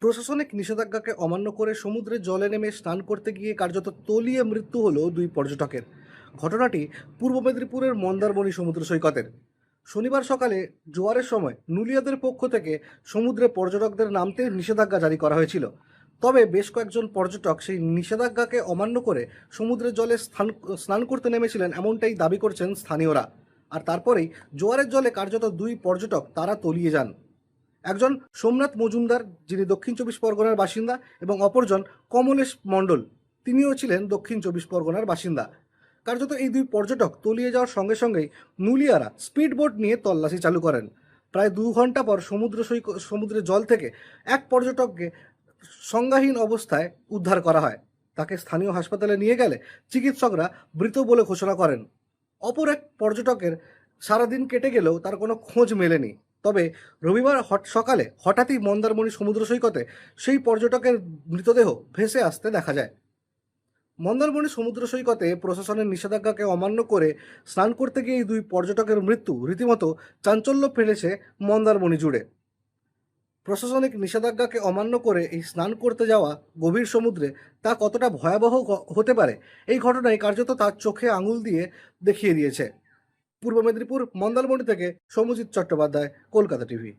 প্রশাসনিক নিষেধাজ্ঞাকে অমান্য করে সমুদ্রের জলে নেমে স্নান করতে গিয়ে কার্যত তলিয়ে মৃত্যু হলো দুই পর্যটকের। ঘটনাটি পূর্ব মেদিনীপুরের মন্দারমণি সমুদ্র সৈকতের। শনিবার সকালে জোয়ারের সময় নুলিয়াদের পক্ষ থেকে সমুদ্রে পর্যটকদের নামতে নিষেধাজ্ঞা জারি করা হয়েছিল। তবে বেশ কয়েকজন পর্যটক সেই নিষেধাজ্ঞাকে অমান্য করে সমুদ্রের জলে স্নান করতে নেমেছিলেন, এমনটাই দাবি করছেন স্থানীয়রা। আর তারপরেই জোয়ারের জলে কার্যত দুই পর্যটক তারা তলিয়ে যান। একজন সোমনাথ মজুমদার, যিনি দক্ষিণ চব্বিশ পরগনার বাসিন্দা, এবং অপরজন কমলেশ মণ্ডল, তিনিও ছিলেন দক্ষিণ চব্বিশ পরগনার বাসিন্দা। কার্যত এই দুই পর্যটক তলিয়ে যাওয়ার সঙ্গে সঙ্গেই নুলিয়ারা স্পিডবোট নিয়ে তল্লাশি চালু করেন। প্রায় 2 ঘন্টা পর সমুদ্রের জল থেকে এক পর্যটককে সংজ্ঞাহীন অবস্থায় উদ্ধার করা হয়। তাকে স্থানীয় হাসপাতালে নিয়ে গেলে চিকিৎসকরা মৃত বলে ঘোষণা করেন। অপর এক পর্যটকের সারাদিন কেটে গেলেও তার কোনো খোঁজ মেলেনি। তবে রবিবার সকালে হঠাৎই মন্দারমণি সমুদ্র সৈকতে সেই পর্যটকের মৃতদেহ ভেসে আসতে দেখা যায়। মন্দারমণি সমুদ্র সৈকতে প্রশাসনের নিষেধাজ্ঞাকে অমান্য করে স্নান করতে গিয়ে এই দুই পর্যটকের মৃত্যু রীতিমতো চাঞ্চল্য ফেলেছে মন্দারমণি জুড়ে। প্রশাসনিক নিষেধাজ্ঞাকে অমান্য করে এই স্নান করতে যাওয়া গভীর সমুদ্রে তা কতটা ভয়াবহ হতে পারে, এই ঘটনায় কার্যত তার চোখে আঙুল দিয়ে দেখিয়ে দিয়েছে। পূর্ব মেদিনীপুর মন্দারমণি থেকে সৌম্যজিৎ চট্টোপাধ্যায়, কলকাতা টিভি।